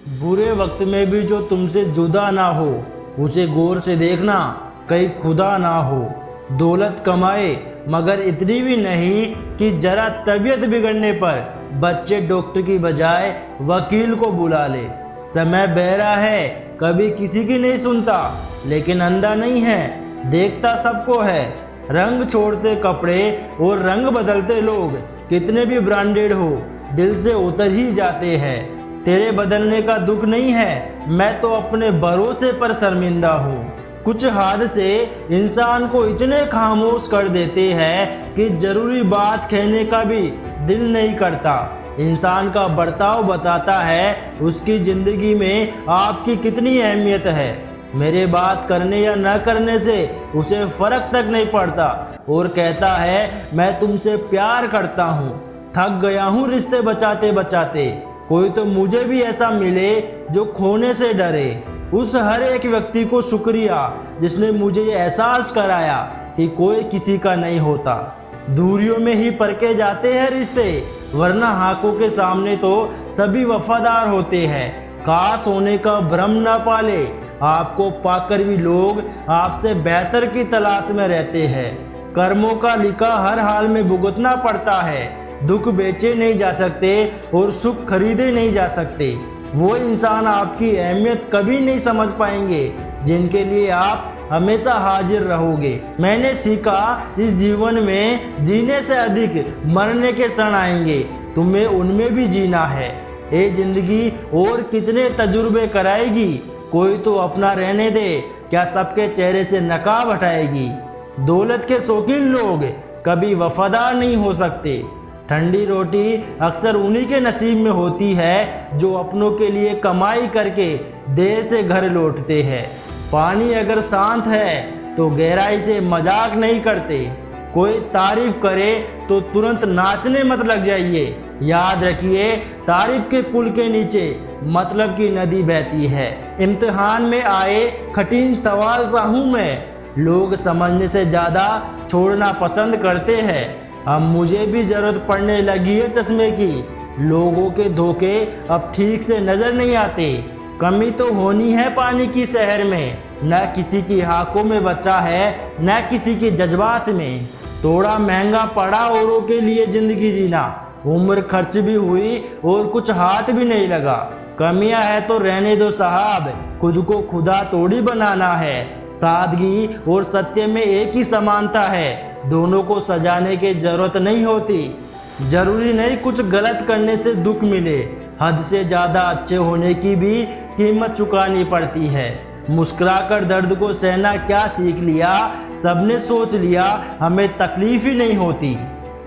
बुरे वक्त में भी जो तुमसे जुदा ना हो, उसे गौर से देखना, कहीं खुदा ना हो। दौलत कमाए मगर इतनी भी नहीं कि जरा तबीयत बिगड़ने पर बच्चे डॉक्टर की बजाय वकील को बुला ले। समय बहरा है, कभी किसी की नहीं सुनता, लेकिन अंधा नहीं है, देखता सबको है। रंग छोड़ते कपड़े और रंग बदलते लोग कितने भी ब्रांडेड हो, दिल से उतर ही जाते हैं। तेरे बदलने का दुख नहीं है, मैं तो अपने भरोसे पर शर्मिंदा हूँ। कुछ हादसे इंसान को इतने खामोश कर देते हैं कि जरूरी बात कहने का भी दिल नहीं करता। इंसान का बर्ताव बताता है उसकी जिंदगी में आपकी कितनी अहमियत है। मेरे बात करने या न करने से उसे फर्क तक नहीं पड़ता और कहता है मैं तुमसे प्यार करता हूँ। थक गया हूँ रिश्ते बचाते बचाते, कोई तो मुझे भी ऐसा मिले जो खोने से डरे। उस हर एक व्यक्ति को शुक्रिया जिसने मुझे ये एहसास कराया कि कोई किसी का नहीं होता। दूरियों में ही परखे जाते हैं रिश्ते, वरना आंखों के सामने तो सभी वफादार होते हैं। काश होने का भ्रम न पाले, आपको पाकर भी लोग आपसे बेहतर की तलाश में रहते हैं। कर्मों का लिखा हर हाल में भुगतना पड़ता है। दुख बेचे नहीं जा सकते और सुख खरीदे नहीं जा सकते। वो इंसान आपकी अहमियत कभी नहीं समझ पाएंगे जिनके लिए आप हमेशा हाजिर रहोगे। मैंने सीखा इस जीवन में जीने से अधिक मरने के क्षण आएंगे, तुम्हें उनमें भी जीना है। ये जिंदगी और कितने तजुर्बे कराएगी, कोई तो अपना रहने दे, क्या सबके चेहरे से नकाब हटाएगी। दौलत के शौकीन लोग कभी वफादार नहीं हो सकते। ठंडी रोटी अक्सर उन्हीं के नसीब में होती है जो अपनों के लिए कमाई करके देर से घर लौटते हैं। पानी अगर शांत है तो गहराई से मजाक नहीं करते। कोई तारीफ करे तो तुरंत नाचने मत लग जाइए। याद रखिए, तारीफ के पुल के नीचे मतलब की नदी बहती है। इम्तिहान में आए कठिन सवाल सा हूँ मैं, लोग समझने से ज़्यादा छोड़ना पसंद करते हैं। अब मुझे भी जरूरत पड़ने लगी है चश्मे की। लोगों के धोखे अब ठीक से नजर नहीं आते। कमी तो होनी है पानी की शहर में, न किसी की आंखों में बचा है न किसी के जज्बात में। थोड़ा महंगा पड़ा औरों के लिए जिंदगी जीना, उम्र खर्च भी हुई और कुछ हाथ भी नहीं लगा। कमियां है तो रहने दो साहब, खुद को खुदा थोड़ी बनाना है। सादगी और सत्य में एक ही समानता है, दोनों को सजाने की जरूरत नहीं होती। जरूरी नहीं कुछ गलत करने से दुख मिले, हद से ज्यादा अच्छे होने की भी कीमत चुकानी पड़ती है। मुस्कुराकर दर्द को सहना क्या सीख लिया, सबने सोच लिया हमें तकलीफ ही नहीं होती।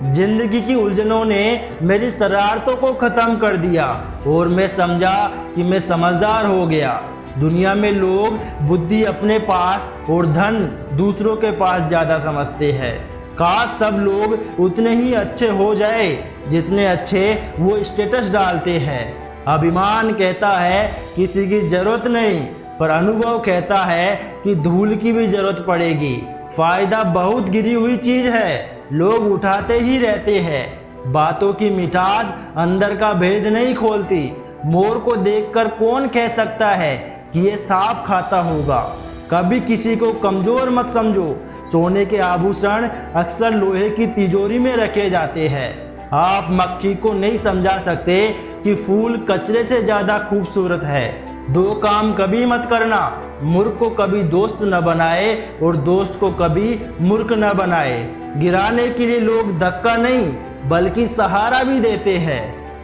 जिंदगी की उलझनों ने मेरी शरारतों को खत्म कर दिया और मैं समझा कि मैं समझदार हो गया। दुनिया में लोग बुद्धि अपने पास और धन दूसरों के पास ज्यादा समझते हैं। काश सब लोग उतने ही अच्छे हो जाए जितने अच्छे वो स्टेटस डालते हैं। अभिमान कहता है किसी की जरूरत नहीं, पर अनुभव कहता है कि धूल की भी जरूरत पड़ेगी। फायदा बहुत गिरी हुई चीज है, लोग उठाते ही रहते हैं। बातों की मिठास अंदर का भेद नहीं खोलती। मोर को देखकर कौन कह सकता है कि ये सांप खाता होगा। कभी किसी को कमजोर मत समझो, सोने के आभूषण अक्सर लोहे की तिजोरी में रखे जाते हैं। आप मक्खी को नहीं समझा सकते कि फूल कचरे से ज्यादा खूबसूरत है। दो काम कभी मत करना, मूर्ख को कभी दोस्त न बनाए और दोस्त को कभी मूर्ख न बनाए। गिराने के लिए लोग धक्का नहीं बल्कि सहारा भी देते हैं।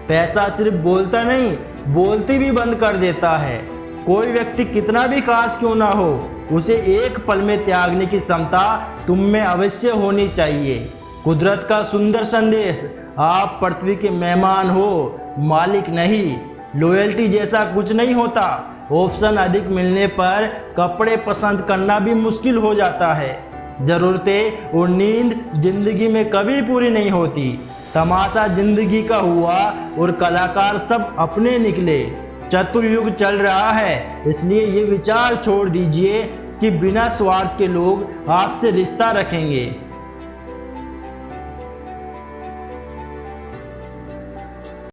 पैसा सिर्फ बोलता नहीं, बोलती भी बंद कर देता है। कोई व्यक्ति कितना भी खास क्यों ना हो, उसे एक पल में त्यागने की क्षमता तुम में अवश्य होनी चाहिए। कुदरत का सुंदर संदेश, आप पृथ्वी के मेहमान हो, मालिक नहीं। लॉयल्टी जैसा कुछ नहीं होता। ऑप्शन अधिक मिलने पर कपड़े पसंद करना भी मुश्किल हो जाता है। जरूरतें और नींद जिंदगी में कभी पूरी नहीं होती। तमाशा जिंदगी का हुआ और कलाकार सब अपने निकले। चतुर युग चल रहा है, इसलिए ये विचार छोड़ दीजिए कि बिना स्वार्थ के लोग आपसे रिश्ता रखेंगे।